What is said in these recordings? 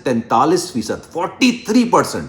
43%, 43%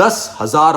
10,000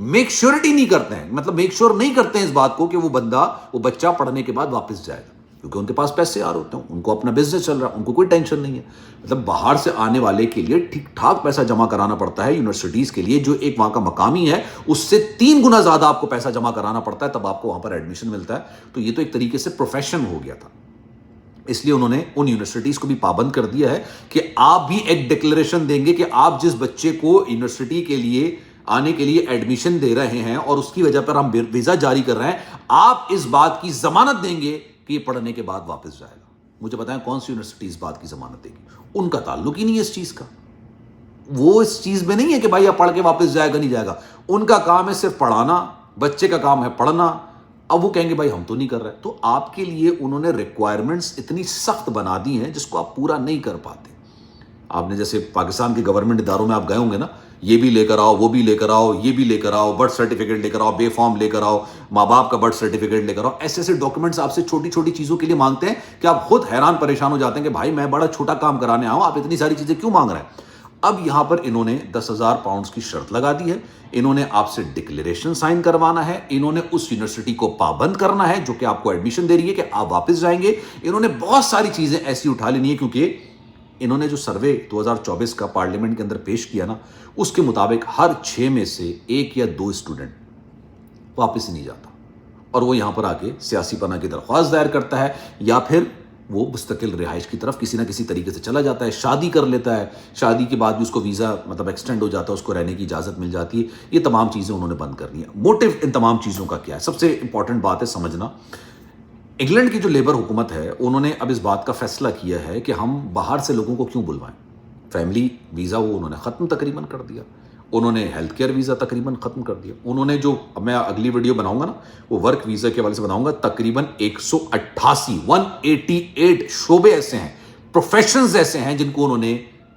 make surety نہیں کرتے ہیں, مطلب میک شیور نہیں کرتے ہیں اس بات کو کہ وہ بچہ پڑھنے کے بعد واپس جائے گا, کیونکہ ان کے پاس پیسے آ رہے ہوتے ہیں, ان کو اپنا بزنس چل رہا ہے, ان کو کوئی ٹینشن نہیں ہے. مطلب باہر سے آنے والے کے لیے ٹھیک ٹھاک پیسہ جمع کرانا پڑتا ہے یونیورسٹیز کے لیے, جو ایک وہاں کا مقامی ہے اس سے 3 گنا زیادہ آپ کو پیسہ جمع کرانا پڑتا ہے, تب آپ کو وہاں پر ایڈمیشن ملتا ہے. تو یہ تو ایک طریقے سے پروفیشن ہو گیا تھا, اس لیے انہوں نے ان یونیورسٹیز کو بھی پابند کر دیا ہے کہ آپ بھی ایک ڈکلیریشن دیں گے کہ آپ جس بچے کو یونیورسٹی کے لیے آنے کے لیے ایڈمیشن دے رہے ہیں اور اس کی وجہ پر ہم ویزا جاری کر رہے ہیں, آپ اس بات کی ضمانت دیں گے کہ یہ پڑھنے کے بعد واپس جائے گا. مجھے بتائیں کون سی یونیورسٹی اس بات کی ضمانت دے گی؟ ان کا تعلق ہی نہیں ہے اس چیز کا, وہ اس چیز میں نہیں ہے کہ بھائی اب پڑھ کے واپس جائے گا نہیں جائے گا. ان کا کام ہے صرف پڑھانا, بچے کا کام ہے پڑھنا. اب وہ کہیں گے بھائی ہم تو نہیں کر رہے. تو آپ کے لیے انہوں نے ریکوائرمنٹس اتنی سخت بنا دی ہیں جس کو آپ پورا نہیں کر پاتے. آپ نے جیسے پاکستان کے گورنمنٹ اداروں میں آپ گئے ہوں گے نا, یہ بھی لے کر آؤ, وہ بھی لے کر آؤ, یہ بھی لے کر آؤ, برتھ سرٹیفکیٹ لے کر آؤ, بے فارم لے کر آؤ, ماں باپ کا برتھ سرٹیفکیٹ لے کر آؤ. ایسے ایسے ڈاکومنٹس آپ سے چھوٹی چھوٹی چیزوں کے لیے مانگتے ہیں کہ آپ خود حیران پریشان ہو جاتے ہیں کہ بھائی میں بڑا چھوٹا کام کرانے آؤں, آپ اتنی ساری چیزیں کیوں مانگ رہے ہیں. اب یہاں پر انہوں نے 10,000 پاؤنڈز کی شرط لگا دی ہے. انہوں نے آپ سے ڈکلیریشن سائن کروانا ہے, انہوں نے اس یونیورسٹی کو پابند کرنا ہے جو کہ آپ کو ایڈمیشن دے رہی ہے کہ آپ واپس جائیں گے. انہوں نے بہت ساری چیزیں ایسی اٹھا لینی ہے, کیونکہ انہوں نے جو سروے 2024 کا پارلیمنٹ کے اندر پیش کیا نا, اس کے مطابق ہر 6 میں سے 1 یا 2 اسٹوڈنٹ واپس ہی نہیں جاتا, اور وہ یہاں پر آ کے سیاسی پناہ کی درخواست دائر کرتا ہے, یا پھر وہ مستقل رہائش کی طرف کسی نہ کسی طریقے سے چلا جاتا ہے, شادی کر لیتا ہے, شادی کے بعد بھی اس کو ویزا مطلب ایکسٹینڈ ہو جاتا ہے, اس کو رہنے کی اجازت مل جاتی ہے. یہ تمام چیزیں انہوں نے بند کرنی ہے. موٹیو ان تمام چیزوں کا کیا ہے؟ سب سے امپورٹنٹ بات ہے سمجھنا, انگلینڈ کی جو لیبر حکومت ہے انہوں نے اب اس بات کا فیصلہ کیا ہے کہ ہم باہر سے لوگوں کو کیوں بلوائیں. فیملی ویزا وہ انہوں نے ختم تقریباً کر دیا, انہوں نے ہیلتھ کیئر ویزا تقریباً ختم کر دیا, انہوں نے جو اب میں اگلی ویڈیو بناؤں گا نا وہ ورک ویزا کے حوالے سے بناؤں گا, تقریباً 188 شعبے ایسے ہیں, پروفیشنز ایسے ہیں جن کو انہوں نے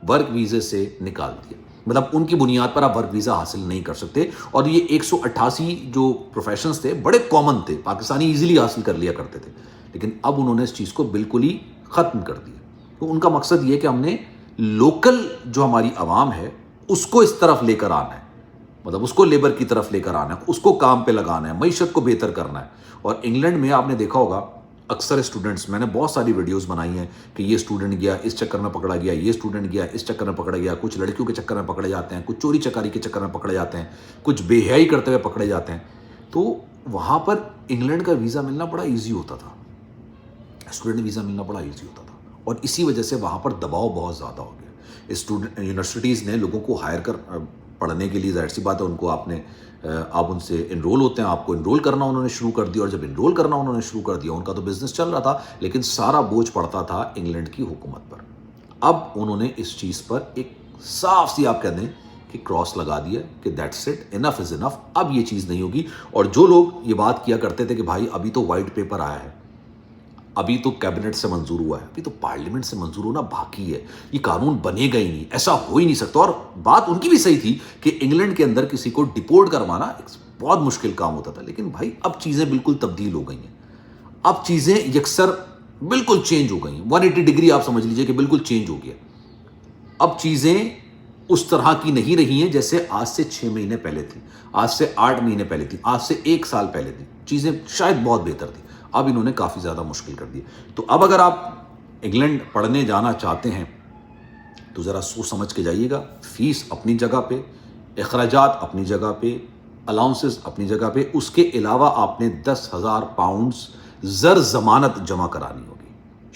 ورک ویزے سے نکال دیا. مطلب ان کی بنیاد پر آپ ورک ویزا حاصل نہیں کر سکتے. اور یہ 188 جو پروفیشنز تھے بڑے کامن تھے, پاکستانی ایزیلی حاصل کر لیا کرتے تھے, لیکن اب انہوں نے اس چیز کو بالکل ہی ختم کر دیا. تو ان کا مقصد یہ کہ ہم نے لوکل جو ہماری عوام ہے اس کو اس طرف لے کر آنا ہے, مطلب اس کو لیبر کی طرف لے کر آنا ہے, اس کو کام پہ لگانا ہے, معیشت کو بہتر کرنا ہے. اور انگلینڈ میں آپ نے دیکھا ہوگا اکثر اسٹوڈنٹس, میں نے بہت ساری ویڈیوز بنائی ہیں کہ یہ اسٹوڈنٹ گیا اس چکر میں پکڑا گیا, یہ اسٹوڈنٹ گیا اس چکر میں پکڑا گیا, کچھ لڑکیوں کے چکر میں پکڑے جاتے ہیں, کچھ چوری چکاری کے چکر میں پکڑے جاتے ہیں, کچھ بے حیائی کرتے ہوئے پکڑے جاتے ہیں. تو وہاں پر انگلینڈ کا ویزا ملنا بڑا ایزی ہوتا تھا, اسٹوڈنٹ ویزا ملنا بڑا ایزی ہوتا تھا, اور اسی وجہ سے وہاں پر دباؤ بہت زیادہ ہو گیا. اسٹوڈنٹ یونیورسٹیز نے لوگوں کو ہائر کر پڑھنے کے لیے, ظاہر سی بات ہے ان کو آپ ان سے انرول ہوتے ہیں, آپ کو انرول کرنا انہوں نے شروع کر دیا, اور جب انرول کرنا انہوں نے شروع کر دیا ان کا تو بزنس چل رہا تھا, لیکن سارا بوجھ پڑتا تھا انگلینڈ کی حکومت پر. اب انہوں نے اس چیز پر ایک صاف سی آپ کہہ دیں کہ کراس لگا دیا کہ دیٹس اٹ, انف از انف, اب یہ چیز نہیں ہوگی. اور جو لوگ یہ بات کیا کرتے تھے کہ بھائی ابھی تو وائٹ پیپر آیا ہے, ابھی تو کیبنٹ سے منظور ہوا ہے, ابھی تو پارلیمنٹ سے منظور ہونا باقی ہے, یہ قانون بنے گا ہی نہیں, ایسا ہو ہی نہیں سکتا. اور بات ان کی بھی صحیح تھی کہ انگلینڈ کے اندر کسی کو ڈپورٹ کروانا ایک بہت مشکل کام ہوتا تھا, لیکن بھائی اب چیزیں بالکل تبدیل ہو گئی ہیں, اب چیزیں یکسر بالکل چینج ہو گئی ہیں. 180 ڈگری آپ سمجھ لیجئے کہ بالکل چینج ہو گیا. اب چیزیں اس طرح کی نہیں رہی ہیں جیسے آج سے 6 مہینے پہلے تھی, آج سے 8 مہینے پہلے تھی, آج سے 1 سال پہلے تھی. چیزیں شاید بہت بہتر تھی, اب انہوں نے کافی زیادہ مشکل کر دی. تو اب اگر آپ انگلینڈ پڑھنے جانا چاہتے ہیں تو ذرا سوچ سمجھ کے جائیے گا. فیس اپنی جگہ پہ, اخراجات اپنی جگہ پہ, الاؤنسز اپنی جگہ پہ, اس کے علاوہ آپ نے 10,000 پاؤنڈز زر ضمانت جمع کرانی ہوگی,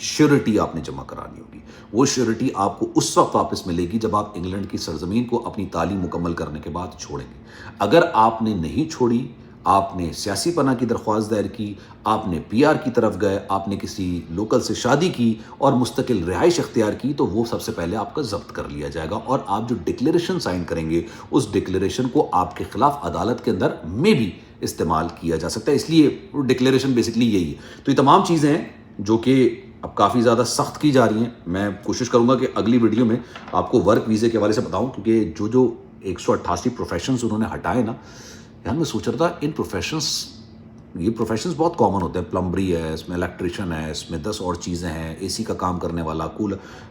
شیورٹی آپ نے جمع کرانی ہوگی. وہ شیورٹی آپ کو اس وقت واپس ملے گی جب آپ انگلینڈ کی سرزمین کو اپنی تعلیم مکمل کرنے کے بعد چھوڑیں گے. اگر آپ نے نہیں چھوڑی, آپ نے سیاسی پناہ کی درخواست دائر کی, آپ نے پی آر کی طرف گئے, آپ نے کسی لوکل سے شادی کی اور مستقل رہائش اختیار کی, تو وہ سب سے پہلے آپ کا ضبط کر لیا جائے گا, اور آپ جو ڈکلیریشن سائن کریں گے اس ڈکلیریشن کو آپ کے خلاف عدالت کے اندر میں بھی استعمال کیا جا سکتا ہے. اس لیے ڈکلیریشن بیسکلی یہی ہے. تو یہ تمام چیزیں ہیں جو کہ اب کافی زیادہ سخت کی جا رہی ہیں. میں کوشش کروں گا کہ اگلی ویڈیو میں آپ کو ورک ویزے کے حوالے سے بتاؤں, کیونکہ جو 188 پروفیشنز انہوں نے ہٹائے نا, یار میں سوچ رہا تھا ان یہ پروفیشنز بہت کامن ہوتے ہیں. پلمبری ہے, اس میں الیکٹریشین ہے, اس میں 10 اور چیزیں ہیں, اے سی کا کام کرنے والا,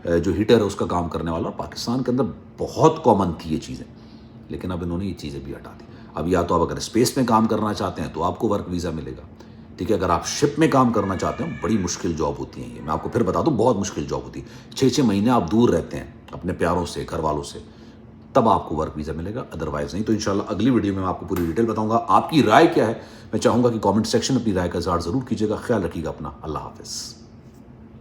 جو ہیٹر ہے اس کا کام کرنے والا. اور پاکستان کے اندر بہت کامن تھی یہ چیزیں, لیکن اب انہوں نے یہ چیزیں بھی ہٹا دی. اب یا تو آپ اگر اسپیس میں کام کرنا چاہتے ہیں تو آپ کو ورک ویزا ملے گا، ٹھیک ہے. اگر آپ شپ میں کام کرنا چاہتے ہیں بڑی مشکل جاب ہوتی ہیں یہ، میں آپ کو پھر بتا دوں بہت مشکل جاب ہوتی ہے. 6 مہینے آپ دور رہتے ہیں اپنے پیاروں سے، گھر والوں سے، تب آپ کو ورک ویزا ملے گا، ادروائز نہیں. تو انشاءاللہ اگلی ویڈیو میں آپ کو پوری ڈیٹیل بتاؤں گا. آپ کی رائے کیا ہے؟ میں چاہوں گا کہ کامنٹ سیکشن میں اپنی رائے کا اظہار ضرور کیجیے گا. خیال رکھیے گا اپنا. اللہ حافظ.